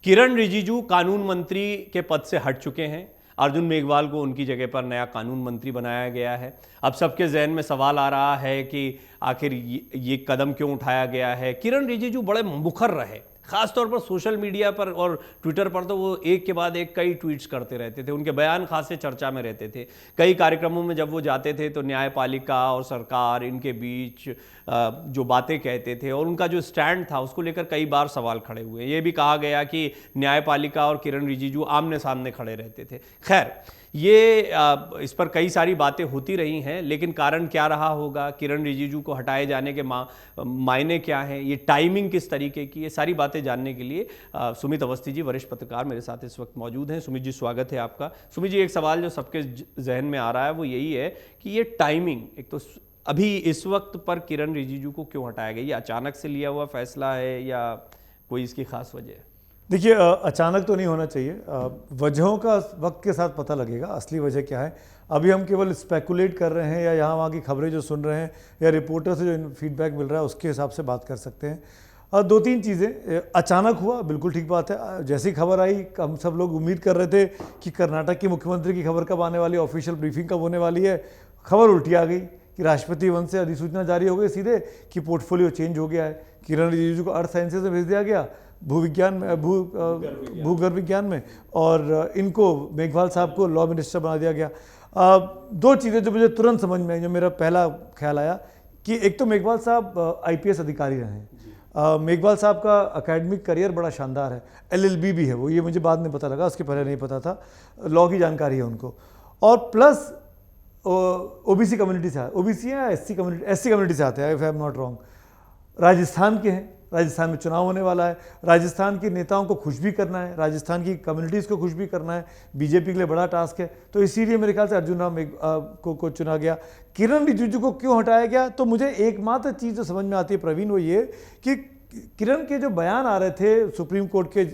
किरण रिजिजू कानून मंत्री के पद से हट चुके हैं। अर्जुन मेघवाल को उनकी जगह पर नया कानून मंत्री बनाया गया है। अब सबके जहन में सवाल आ रहा है कि आखिर ये कदम क्यों उठाया गया है। किरण रिजिजू बड़े मुखर रहे, खासतौर पर सोशल मीडिया पर और ट्विटर पर तो वो एक के बाद एक कई ट्वीट्स करते रहते थे। उनके बयान खासे चर्चा में रहते थे। कई कार्यक्रमों में जब वो जाते थे तो न्यायपालिका और सरकार इनके बीच जो बातें कहते थे और उनका जो स्टैंड था उसको लेकर कई बार सवाल खड़े हुए। ये भी कहा गया कि न्यायपालिका और किरण रिजिजू आमने सामने खड़े रहते थे। खैर, ये इस पर कई सारी बातें होती रही हैं, लेकिन कारण क्या रहा होगा, किरण रिजिजू को हटाए जाने के मायने क्या हैं, ये टाइमिंग किस तरीके की, ये सारी बातें जानने के लिए सुमित अवस्थी जी, वरिष्ठ पत्रकार, मेरे साथ इस वक्त मौजूद हैं। सुमित जी, स्वागत है आपका। सुमित जी, एक सवाल जो सबके जहन में आ रहा है वो यही है कि ये टाइमिंग, एक तो अभी इस वक्त पर किरण रिजिजू को क्यों हटाया गया? ये अचानक से लिया हुआ फैसला है या कोई इसकी खास वजह है? देखिए, अचानक तो नहीं होना चाहिए। वजहों का वक्त के साथ पता लगेगा, असली वजह क्या है। अभी हम केवल स्पेकुलेट कर रहे हैं या यहाँ वहाँ की खबरें जो सुन रहे हैं या रिपोर्टर से जो फीडबैक मिल रहा है उसके हिसाब से बात कर सकते हैं। दो तीन चीज़ें, अचानक हुआ, बिल्कुल ठीक बात है। जैसी खबर आई हम सब लोग उम्मीद कर रहे थे कि कर्नाटक की मुख्यमंत्री की खबर कब आने वाली है, ऑफिशियल ब्रीफिंग कब होने वाली है। खबर उल्टी आ गई कि राष्ट्रपति भवन से अधिसूचना जारी हो गई सीधे कि पोर्टफोलियो चेंज हो गया है। किरण रिजिजू को अर्थ साइंसेज में भेज दिया गया, भूविज्ञान में, भूगर्भ विज्ञान में, और इनको मेघवाल साहब को लॉ मिनिस्टर बना दिया गया। दो चीज़ें जो मुझे तुरंत समझ में आई, जो मेरा पहला ख्याल आया कि एक तो मेघवाल साहब आईपीएस अधिकारी रहे हैं। मेघवाल साहब का एकेडमिक करियर बड़ा शानदार है, एलएलबी भी है वो, ये मुझे बाद में पता लगा, उसके पहले नहीं पता था। लॉ की जानकारी है उनको, और प्लस ओबीसी कम्युनिटी से, ओबीसी या एससी कम्युनिटी से आते हैं, if I am not wrong. Rajasthan के हैं, राजस्थान में चुनाव होने वाला है, राजस्थान के नेताओं को खुश भी करना है, राजस्थान की कम्युनिटीज़ को खुश भी करना है, बीजेपी के लिए बड़ा टास्क है। तो इसीलिए मेरे ख्याल से अर्जुन राम को चुना गया। किरण रिजिजू को क्यों हटाया गया, तो मुझे एकमात्र चीज़ जो समझ में आती है प्रवीण, वो ये कि किरण के जो बयान आ रहे थे सुप्रीम कोर्ट के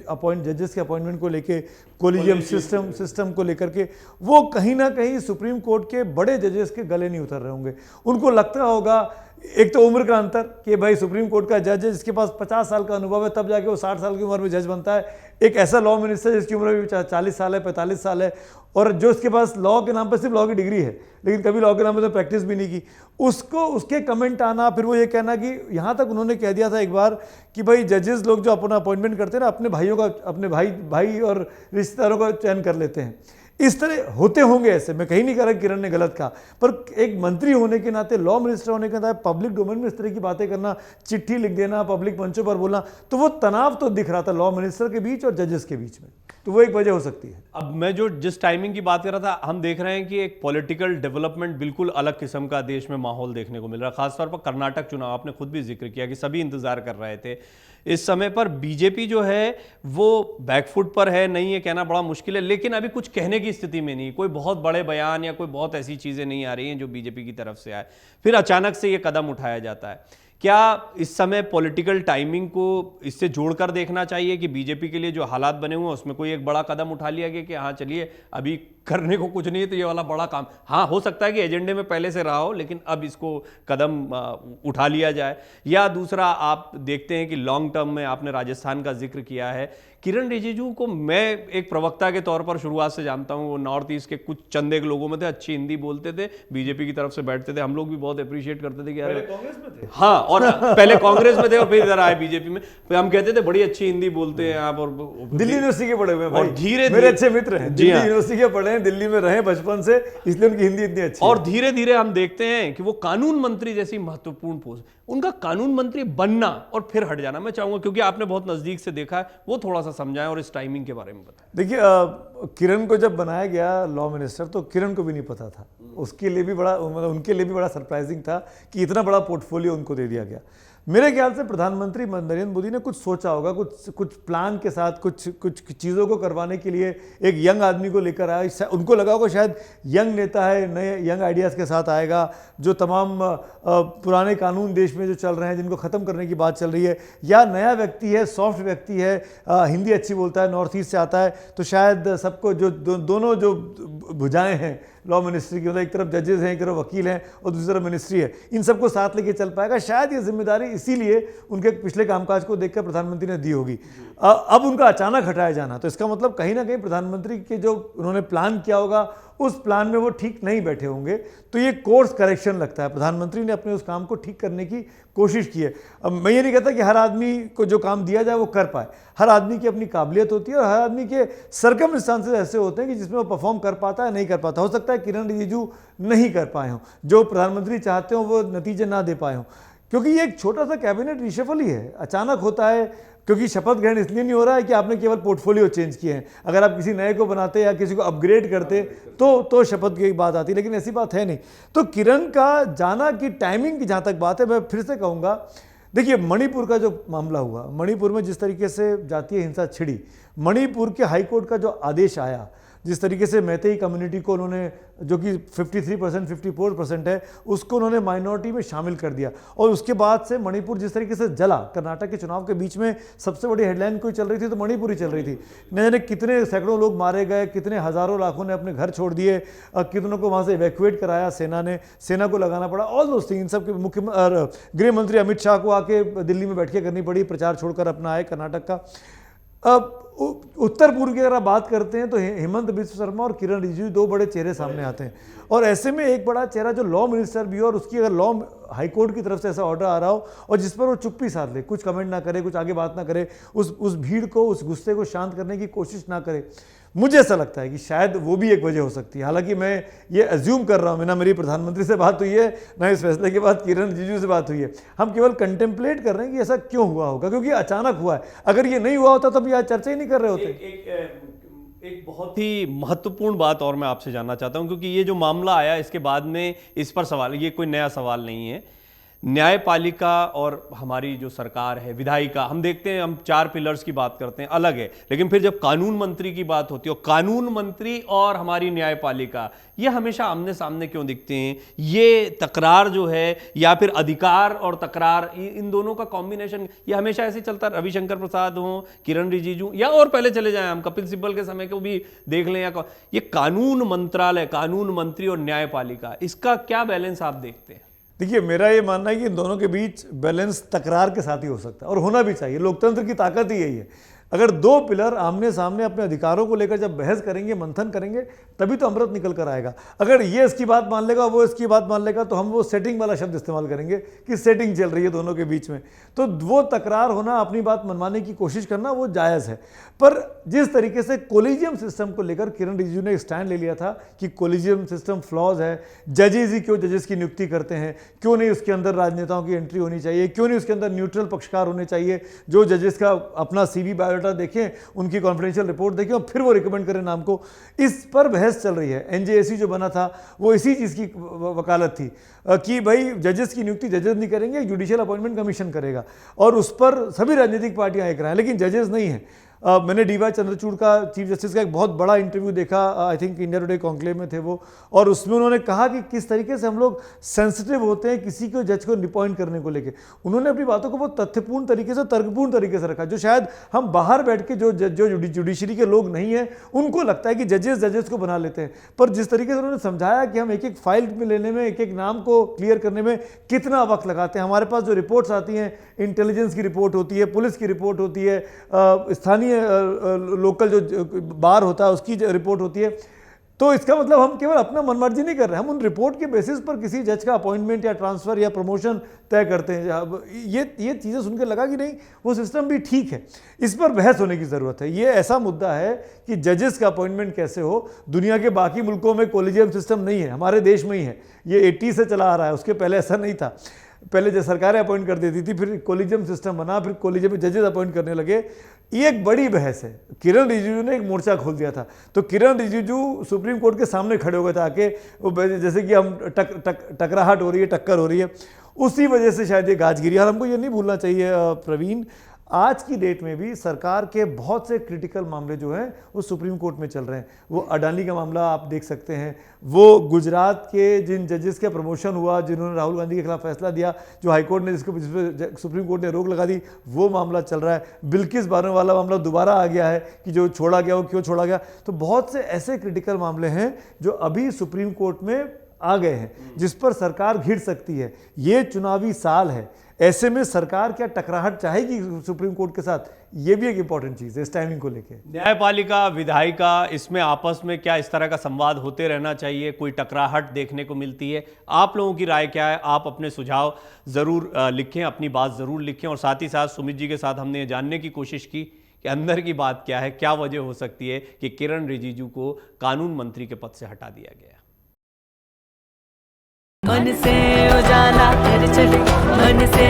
जजेस के अपॉइंटमेंट को लेके, कोलिजियम सिस्टम को लेकर के, वो कहीं ना कहीं सुप्रीम कोर्ट के बड़े जजेस के गले नहीं उतर रहे होंगे। उनको लगता होगा, एक तो उम्र का अंतर कि भाई सुप्रीम कोर्ट का जज है जिसके पास 50 साल का अनुभव है, तब जाके वो 60 साल की उम्र में जज बनता है। एक ऐसा लॉ मिनिस्टर जिसकी उम्र भी 40 साल है, 45 साल है, और जो उसके पास लॉ के नाम पर सिर्फ लॉ की डिग्री है लेकिन कभी लॉ के नाम पर तो प्रैक्टिस भी नहीं की, उसको उसके कमेंट आना, फिर वो ये कहना कि यहाँ तक उन्होंने कह दिया था एक बार कि भाई जजेस लोग जो अपना अपॉइंटमेंट करते हैं ना, अपने भाइयों का, अपने भाई और रिश्तेदारों का चयन कर लेते हैं। इस तरह होते होंगे ऐसे, मैं कहीं नहीं कह रहा किरण ने गलत कहा, पर एक मंत्री होने के नाते, लॉ मिनिस्टर होने के नाते पब्लिक डोमेन में इस तरह की बातें करना, चिट्ठी लिख देना, पब्लिक मंचों पर बोलना, तो वो तनाव तो दिख रहा था लॉ मिनिस्टर के बीच और जजेस के बीच में, तो वो एक वजह हो सकती है। अब मैं जिस टाइमिंग की बात कर रहा था, हम देख रहे हैं कि एक पॉलिटिकल डेवलपमेंट बिल्कुल अलग किस्म का देश में माहौल देखने को मिल रहा है। खासतौर पर कर्नाटक चुनाव, आपने खुद भी जिक्र किया कि सभी इंतजार कर रहे थे। इस समय पर बीजेपी जो है वो बैकफुट पर है, नहीं ये कहना बड़ा मुश्किल है, लेकिन अभी कुछ कहने की स्थिति में नहीं, कोई बहुत बड़े बयान या कोई बहुत ऐसी चीजें नहीं आ रही हैं जो बीजेपी की तरफ से आए, फिर अचानक से ये कदम उठाया जाता है। क्या इस समय पॉलिटिकल टाइमिंग को इससे जोड़कर देखना चाहिए कि बीजेपी के लिए जो हालात बने हुए हैं उसमें कोई एक बड़ा कदम उठा लिया गया कि हाँ चलिए अभी करने को कुछ नहीं है तो ये वाला बड़ा काम, हाँ हो सकता है कि एजेंडे में पहले से रहा हो लेकिन अब इसको कदम उठा लिया जाए? या दूसरा, आप देखते हैं कि लॉन्ग टर्म में, आपने राजस्थान का जिक्र किया है, किरण रिजिजू को मैं एक प्रवक्ता के तौर पर शुरुआत से जानता हूं, वो नॉर्थ ईस्ट के कुछ चंद एक लोगों में थे, अच्छी हिंदी बोलते थे, बीजेपी की तरफ से बैठते थे, हम लोग भी बहुत अप्रिशिएट करते थे कि यार कांग्रेस में थे, हाँ, और पहले कांग्रेस में थे और फिर इधर आए बीजेपी में, हम कहते थे बड़ी अच्छी हिंदी बोलते हैं आप, और दिल्ली यूनिवर्सिटी के पढ़े हुए और धीरे मेरे अच्छे मित्र हैं, दिल्ली हाँ, यूनिवर्सिटी के पढ़े हैं, दिल्ली में रहे बचपन से, इसलिए उनकी हिंदी इतनी अच्छी और धीरे धीरे हम देखते हैं कि वो कानून मंत्री जैसी महत्वपूर्ण पोस्ट, उनका कानून मंत्री बनना और फिर हट जाना, मैं चाहूंगा क्योंकि आपने बहुत नजदीक से देखा है, वो थोड़ा सा समझाएं और इस टाइमिंग के बारे में बताएं। देखिए, किरण को जब बनाया गया लॉ मिनिस्टर तो किरण को भी नहीं पता था, उसके लिए भी बड़ा, मतलब उनके लिए भी बड़ा सरप्राइजिंग था कि इतना बड़ा पोर्टफोलियो उनको दे दिया गया। मेरे ख्याल से प्रधानमंत्री नरेंद्र मोदी ने कुछ सोचा होगा, कुछ प्लान के साथ, कुछ चीज़ों को करवाने के लिए एक यंग आदमी को लेकर आया। उनको लगा होगा शायद यंग नेता है, नए यंग आइडियाज़ के साथ आएगा, जो तमाम पुराने कानून देश में जो चल रहे हैं जिनको ख़त्म करने की बात चल रही है, या नया व्यक्ति है, सॉफ्ट व्यक्ति है, हिंदी अच्छी बोलता है, नॉर्थ ईस्ट से आता है, तो शायद सबको जो दोनों जो भुजाएं हैं लॉ मिनिस्ट्री की, मतलब एक तरफ जजेस हैं, एक तरफ वकील हैं और दूसरी तरफ मिनिस्ट्री है, इन सबको साथ लेके चल पाएगा। शायद ये जिम्मेदारी इसीलिए उनके पिछले कामकाज को देखकर प्रधानमंत्री ने दी होगी। अब उनका अचानक हटाया जाना, तो इसका मतलब कहीं ना कहीं प्रधानमंत्री के जो उन्होंने प्लान किया होगा उस प्लान में वो ठीक नहीं बैठे होंगे। तो ये कोर्स करेक्शन लगता है, प्रधानमंत्री ने अपने उस काम को ठीक करने की कोशिश की है। अब मैं ये नहीं कहता कि हर आदमी को जो काम दिया जाए वो कर पाए, हर आदमी की अपनी काबिलियत होती है और हर आदमी के सर्कमस्टांसेस ऐसे होते हैं कि जिसमें वो परफॉर्म कर पाता है, नहीं कर पाता। हो सकता है किरण रिजिजू नहीं कर पाए हों, जो प्रधानमंत्री चाहते हो वो नतीजे ना दे पाए हों, क्योंकि ये एक छोटा सा कैबिनेट रिशफल ही है, अचानक होता है। क्योंकि शपथ ग्रहण इसलिए नहीं हो रहा है कि आपने केवल पोर्टफोलियो चेंज किए हैं, अगर आप किसी नए को बनाते या किसी को अपग्रेड करते तो शपथ की बात आती, लेकिन ऐसी बात है नहीं। तो किरण का जाना की टाइमिंग की जहाँ तक बात है, मैं फिर से कहूँगा, देखिए मणिपुर का जो मामला हुआ, मणिपुर में जिस तरीके से जातीय हिंसा छिड़ी, मणिपुर के हाईकोर्ट का जो आदेश आया, जिस तरीके से मैतेई कम्युनिटी को उन्होंने, जो कि 53% 54% है, उसको उन्होंने माइनॉरिटी में शामिल कर दिया, और उसके बाद से मणिपुर जिस तरीके से जला, कर्नाटक के चुनाव के बीच में सबसे बड़ी हेडलाइन कोई चल रही थी तो मणिपुर ही चल रही थी। न जाने कितने सैकड़ों लोग मारे गए, कितने हज़ारों लाखों ने अपने घर छोड़ दिए, कितनों को वहाँ से इवैक्यूएट कराया सेना को लगाना पड़ा, ऑल दोस्त थिंग। इन सब के गृह मंत्री अमित शाह को आके दिल्ली में बैठकें करनी पड़ी, प्रचार छोड़कर अपना आए कर्नाटक का। अब उत्तर पूर्व की अगर आप बात करते हैं तो हेमंत बिस्व शर्मा और किरण रिजिजू दो बड़े चेहरे सामने आते हैं, और ऐसे में एक बड़ा चेहरा जो लॉ मिनिस्टर भी हो, और उसकी अगर लॉ हाईकोर्ट की तरफ से ऐसा ऑर्डर आ रहा हो और जिस पर वो चुप्पी साध ले, कुछ कमेंट ना करे, कुछ आगे बात ना करे, उस भीड़ को, उस गुस्से को शांत करने की कोशिश ना करे, मुझे ऐसा लगता है कि शायद वो भी एक वजह हो सकती है। हालांकि मैं ये अज्यूम कर रहा हूँ, ना मेरी प्रधानमंत्री से बात हुई है, ना इस फैसले के बाद किरण रिजिजू से बात हुई है, हम केवल कंटेम्पलेट कर रहे हैं कि ऐसा क्यों हुआ होगा, क्योंकि अचानक हुआ है। अगर ये नहीं हुआ होता तो हम यहाँ चर्चा ही नहीं कर रहे होते। एक बहुत ही महत्वपूर्ण बात और मैं आपसे जानना चाहता हूं, क्योंकि ये जो मामला आया इसके बाद में इस पर सवाल, ये कोई नया सवाल नहीं है। न्यायपालिका और हमारी जो सरकार है, विधायिका, हम देखते हैं, हम 4 पिलर्स की बात करते हैं, अलग है, लेकिन फिर जब कानून मंत्री की बात होती है, और कानून मंत्री और हमारी न्यायपालिका, ये हमेशा आमने सामने क्यों दिखते हैं? ये तकरार जो है, या फिर अधिकार और तकरार, इन दोनों का कॉम्बिनेशन, ये हमेशा ऐसे चलता। रविशंकर प्रसाद हो, किरण रिजिजू, या और पहले चले जाएं, हम कपिल सिब्बल के समय को भी देख लें, या ये कानून मंत्रालय, कानून मंत्री और न्यायपालिका, इसका क्या बैलेंस आप देखते हैं? देखिए, मेरा ये मानना है कि इन दोनों के बीच बैलेंस तकरार के साथ ही हो सकता है, और होना भी चाहिए। लोकतंत्र की ताकत ही यही है। अगर दो पिलर आमने सामने अपने अधिकारों को लेकर जब बहस करेंगे, मंथन करेंगे, तभी तो अमृत निकल कर आएगा। अगर ये इसकी बात मान लेगा, वो इसकी बात मान लेगा, तो हम वो सेटिंग वाला शब्द इस्तेमाल करेंगे कि सेटिंग चल रही है दोनों के बीच में। तो वो तकरार होना, अपनी बात मनवाने की कोशिश करना, वो जायज़ है। पर जिस तरीके से कोलिजियम सिस्टम को लेकर किरण रिजिजू ने एक स्टैंड ले लिया था कि कोलिजियम सिस्टम फ्लॉज है, जजेस ही क्यों जजेस की नियुक्ति करते हैं, क्यों नहीं उसके अंदर राजनेताओं की एंट्री होनी चाहिए, क्यों नहीं उसके अंदर न्यूट्रल पक्षकार होने चाहिए, जो जजेस का अपना CV बायोडाटा देखें, उनकी कॉन्फिडेंशियल रिपोर्ट देखें और फिर वो रिकमेंड करें नाम को। इस पर बहस चल रही है। NJAC जो बना था वो इसी चीज़ की वकालत थी कि भाई जजेस की नियुक्ति जजेस नहीं करेंगे, जुडिशियल अपॉइंटमेंट कमीशन करेगा, और उस पर सभी राजनीतिक पार्टियां एक रहे हैं, लेकिन जजेस नहीं हैं। मैंने DY चंद्रचूड़ का, चीफ जस्टिस का एक बहुत बड़ा इंटरव्यू देखा, I think India today conclave में थे वो, और उसमें उन्होंने कहा कि किस तरीके से हम लोग सेंसिटिव होते हैं किसी को जज को अपॉइंट करने को लेके। उन्होंने अपनी बातों को बहुत तथ्यपूर्ण तरीके से, तर्कपूर्ण तरीके से रखा, जो शायद हम बाहर बैठ के जो जुडिशरी के लोग नहीं हैं उनको लगता है कि जजेस को बना लेते हैं। पर जिस तरीके से उन्होंने समझाया कि हम एक एक फाइल में लेने में, एक एक नाम को क्लियर करने में कितना वक्त लगाते हैं, हमारे पास जो रिपोर्ट्स आती हैं, इंटेलिजेंस की रिपोर्ट होती है, पुलिस की रिपोर्ट होती है, स्थानीय लोकल जो बार होता है उसकी रिपोर्ट होती है, तो इसका मतलब हम केवल अपना मनमर्जी नहीं कर रहे, हम उन रिपोर्ट के बेसिस पर किसी जज का अपॉइंटमेंट या ट्रांसफर या प्रमोशन तय करते हैं। ये चीज़ें सुनकर लगा कि नहीं, वो सिस्टम भी ठीक है, इस पर बहस होने की ज़रूरत है। ये ऐसा मुद्दा है कि जजेस का अपॉइंटमेंट कैसे हो, दुनिया के बाकी मुल्कों में कोलिजियम सिस्टम नहीं है, हमारे देश में ही है, ये 80 से चला आ रहा है, उसके पहले ऐसा नहीं था। पहले जो सरकारें अपॉइंट कर देती थी, फिर कोलिजियम सिस्टम बना, फिर कोलिजियम में जजेस अपॉइंट करने लगे। ये एक बड़ी बहस है। किरण रिजिजू ने एक मोर्चा खोल दिया था, तो किरण रिजिजू सुप्रीम कोर्ट के सामने खड़े हो गए थे आके, जैसे कि हम टकराहट हो रही है, टक्कर हो रही है, उसी वजह से शायद ये गाज गिरी। और हमको ये नहीं भूलना चाहिए प्रवीण, आज की डेट में भी सरकार के बहुत से क्रिटिकल मामले जो हैं वो सुप्रीम कोर्ट में चल रहे हैं। वो अडानी का मामला आप देख सकते हैं, वो गुजरात के जिन जजेस का प्रमोशन हुआ, जिन्होंने राहुल गांधी के खिलाफ फैसला दिया, जो हाईकोर्ट ने जिस पर सुप्रीम कोर्ट ने रोक लगा दी, वो मामला चल रहा है। बिल्किस बानो वाला मामला दोबारा आ गया है कि जो छोड़ा गया वो क्यों छोड़ा गया। तो बहुत से ऐसे क्रिटिकल मामले हैं जो अभी सुप्रीम कोर्ट में आ गए हैं, जिस पर सरकार घिर सकती है। ये चुनावी साल है, ऐसे में सरकार क्या टकराहट चाहेगी सुप्रीम कोर्ट के साथ, ये भी एक इंपॉर्टेंट चीज है इस टाइमिंग को लेके। न्यायपालिका, विधायिका, इसमें आपस में क्या इस तरह का संवाद होते रहना चाहिए? कोई टकराहट देखने को मिलती है? आप लोगों की राय क्या है? आप अपने सुझाव जरूर लिखें, अपनी बात जरूर लिखें। और साथ ही साथ सुमित जी के साथ हमने ये जानने की कोशिश की कि अंदर की बात क्या है, क्या वजह हो सकती है कि किरण रिजिजू को कानून मंत्री के पद से हटा दिया गया। मन से उजाला कर चले, मन से